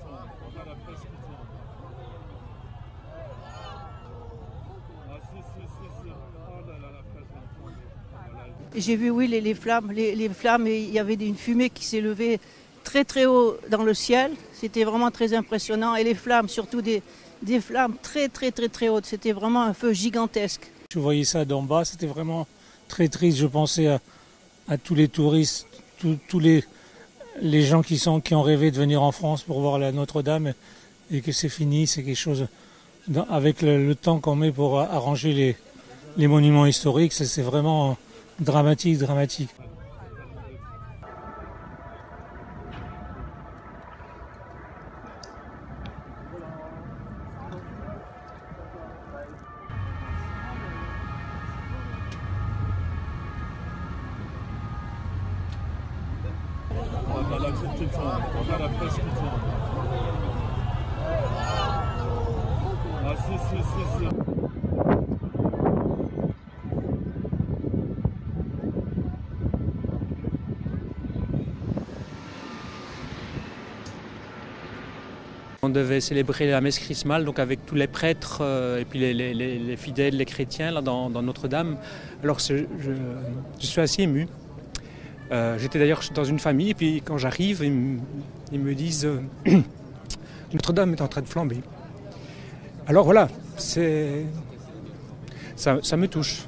On a la presse qui tourne. Ah si. Oh là là, la presse est tournée. Voilà. J'ai vu, oui, les flammes, il y avait une fumée qui s'est levée très haut dans le ciel. C'était vraiment très impressionnant. Et les flammes, surtout des flammes très hautes. C'était vraiment un feu gigantesque. Je voyais ça d'en bas, c'était vraiment très triste. Je pensais à tous les touristes, tous les gens qui ont rêvé de venir en France pour voir la Notre-Dame et que c'est fini. C'est quelque chose, avec le temps qu'on met pour arranger les monuments historiques, c'est vraiment dramatique. On a la tête qui tourne. On a la presse qui tourne. Ah si. On devait célébrer la messe chrismale donc avec tous les prêtres et puis les fidèles, les chrétiens là, dans Notre-Dame. Alors je suis assez ému. J'étais d'ailleurs dans une famille et puis quand j'arrive, ils me disent Notre-Dame est en train de flamber. Alors voilà, ça me touche.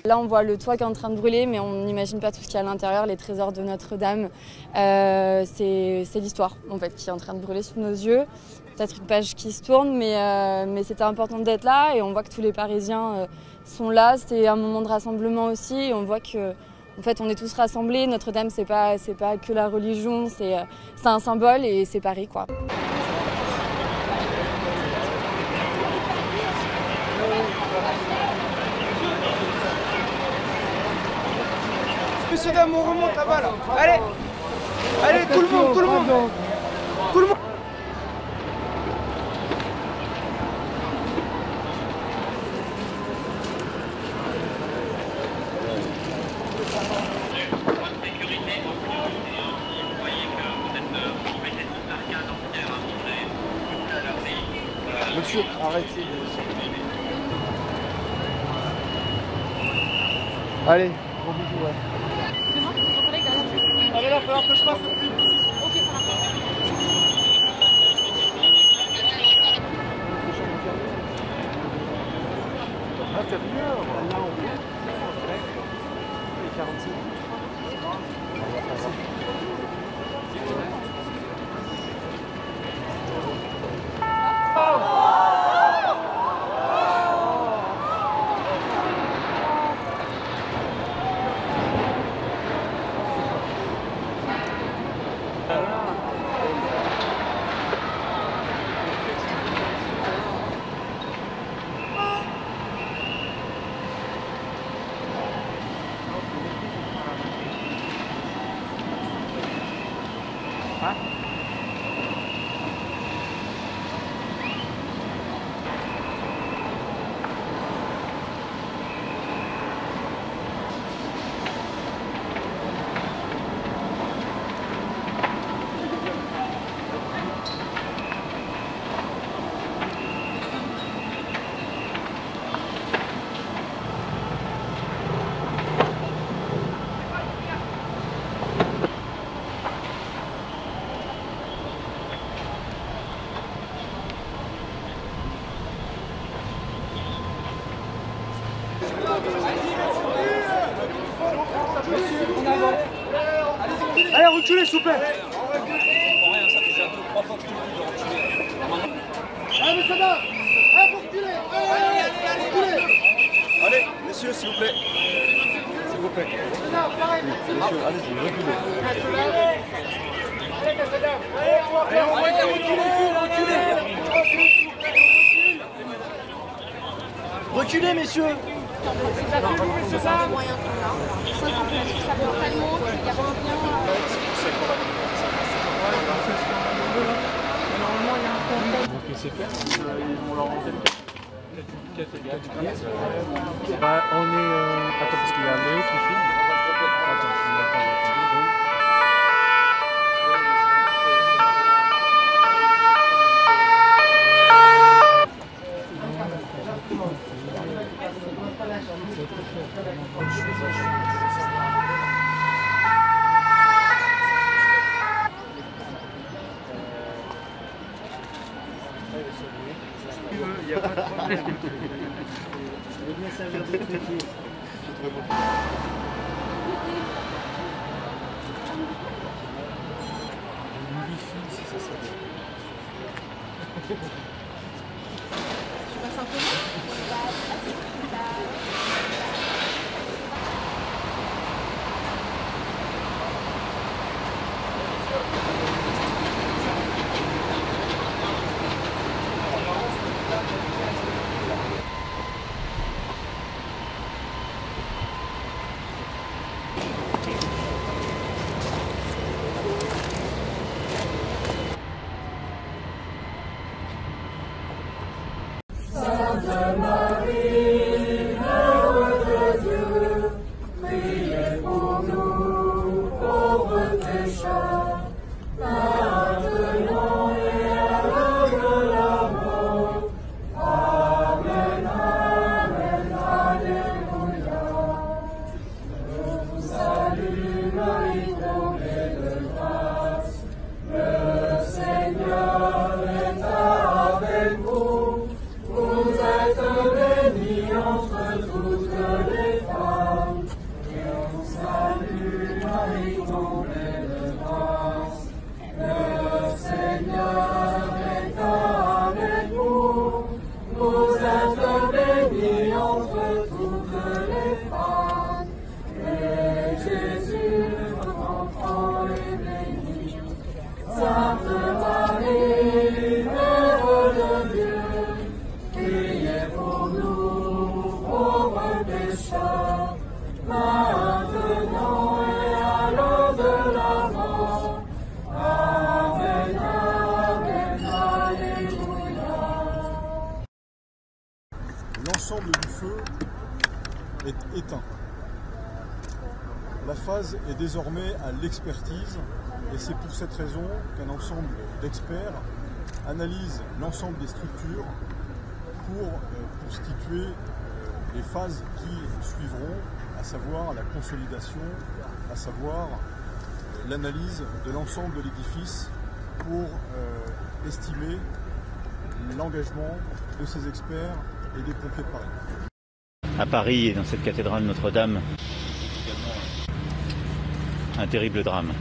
Là, on voit le toit qui est en train de brûler, mais on n'imagine pas tout ce qu'il y a à l'intérieur, les trésors de Notre-Dame. C'est l'histoire, en fait, qui est en train de brûler sous nos yeux. Peut-être une page qui se tourne, mais c'était important d'être là. Et on voit que tous les Parisiens sont là. C'était un moment de rassemblement aussi. Et on voit que, en fait, on est tous rassemblés. Notre-Dame, c'est pas que la religion, c'est un symbole et c'est Paris, quoi. Monsieur, dame, on remonte là-bas, là. Allez, tout le monde. Monsieur, arrêtez. Allez, gros bisous, ouais. Ah mais là, il va falloir que je passe au plus. Ok, ça marche. Intérieur. Là, on voit. 46. Allez, reculez, s'il vous plaît. Allez, mais ça va. Allez, vous reculez. Allez. messieurs, s'il vous plaît. S'il vous plaît. Messieurs, allez-y, reculez. Reculez, messieurs. C'est ça le moyen qu'on a. Ça peut tellement qu'il y a pas un bien. Normalement, il y a un contact. Donc c'est fait. On leur rend on est... Attends, parce qu'il y a Léo qui filme. Attends, je vais attendre. Il n'y a pas de problème. Je vais bien servir de plaisir. Tu passes un peu loin. L'ensemble du feu est éteint. La phase est désormais à l'expertise et c'est pour cette raison qu'un ensemble d'experts analyse l'ensemble des structures pour constituer les phases qui suivront, à savoir la consolidation, à savoir l'analyse de l'ensemble de l'édifice pour estimer l'engagement de ces experts et des pompiers de Paris. À Paris et dans cette cathédrale Notre-Dame, un terrible drame.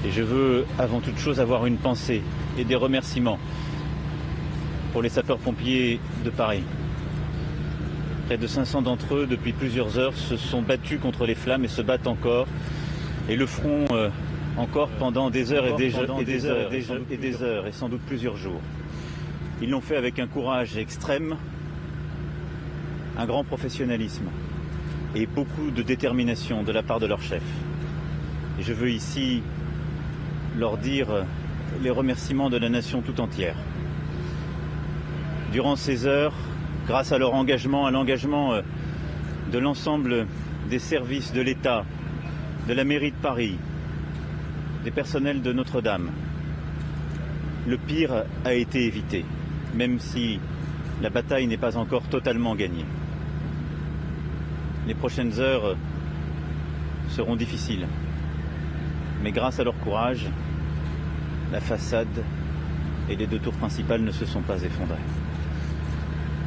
Et je veux avant toute chose avoir une pensée et des remerciements pour les sapeurs-pompiers de Paris. Près de 500 d'entre eux, depuis plusieurs heures, se sont battus contre les flammes et se battent encore. Et le feront encore pendant des heures et des heures et sans doute plusieurs jours. Ils l'ont fait avec un courage extrême, un grand professionnalisme et beaucoup de détermination de la part de leur chef. Et je veux ici leur dire les remerciements de la nation tout entière. Durant ces heures, grâce à leur engagement, à l'engagement de l'ensemble des services de l'État, de la mairie de Paris, des personnels de Notre-Dame, le pire a été évité, même si la bataille n'est pas encore totalement gagnée. Les prochaines heures seront difficiles, mais grâce à leur courage, la façade et les deux tours principales ne se sont pas effondrées.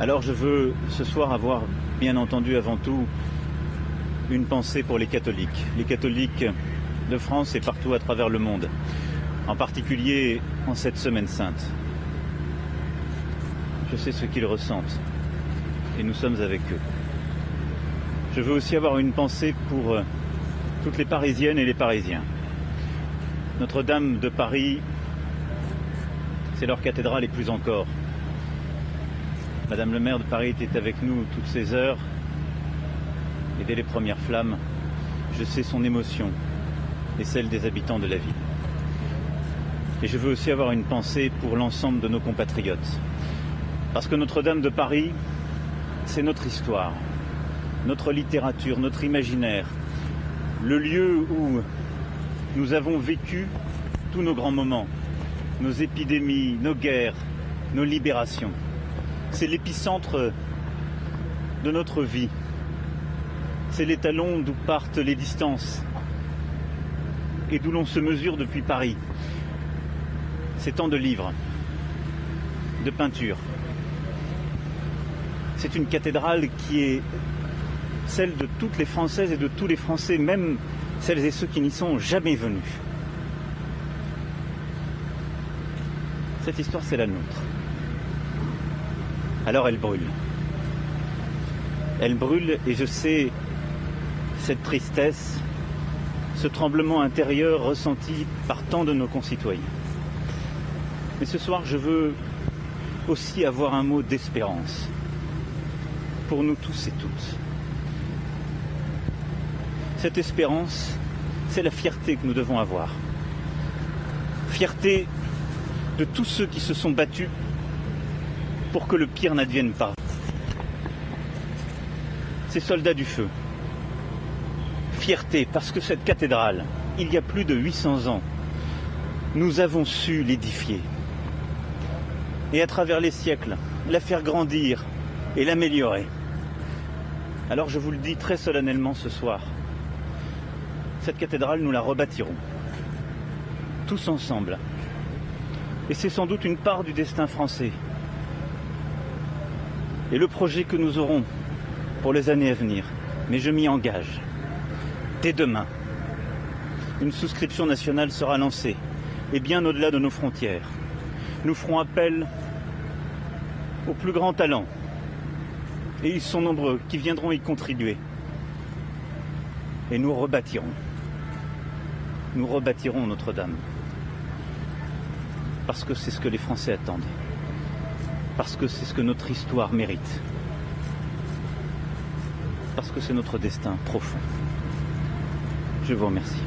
Alors je veux ce soir avoir, bien entendu, avant tout, une pensée pour les catholiques de France et partout à travers le monde, en particulier en cette semaine sainte. Je sais ce qu'ils ressentent et nous sommes avec eux. je veux aussi avoir une pensée pour toutes les Parisiennes et les Parisiens. Notre-Dame de Paris, c'est leur cathédrale et plus encore. Madame le maire de Paris était avec nous toutes ces heures et dès les premières flammes, je sais son émotion et celle des habitants de la ville. Et je veux aussi avoir une pensée pour l'ensemble de nos compatriotes. Parce que Notre-Dame de Paris, c'est notre histoire, notre littérature, notre imaginaire, le lieu où nous avons vécu tous nos grands moments, nos épidémies, nos guerres, nos libérations. C'est l'épicentre de notre vie. C'est l'étalon d'où partent les distances et d'où l'on se mesure depuis Paris. C'est tant de livres, de peintures. C'est une cathédrale qui est celle de toutes les Françaises et de tous les Français, même celles et ceux qui n'y sont jamais venus. Cette histoire, c'est la nôtre. Alors elle brûle. Elle brûle et je sais cette tristesse, ce tremblement intérieur ressenti par tant de nos concitoyens. Mais ce soir, je veux aussi avoir un mot d'espérance pour nous tous et toutes. Cette espérance, c'est la fierté que nous devons avoir. Fierté de tous ceux qui se sont battus pour que le pire n'advienne pas. Ces soldats du feu. Fierté parce que cette cathédrale, il y a plus de 800 ans, nous avons su l'édifier. Et à travers les siècles, la faire grandir et l'améliorer. Alors je vous le dis très solennellement ce soir, cette cathédrale, nous la rebâtirons. Tous ensemble. Et c'est sans doute une part du destin français. Et le projet que nous aurons pour les années à venir. Mais je m'y engage. Dès demain, une souscription nationale sera lancée. Et bien au-delà de nos frontières. Nous ferons appel aux plus grands talents. Et ils sont nombreux qui viendront y contribuer. Et nous rebâtirons. Nous rebâtirons Notre-Dame. Parce que c'est ce que les Français attendent. Parce que c'est ce que notre histoire mérite. Parce que c'est notre destin profond. Je vous remercie.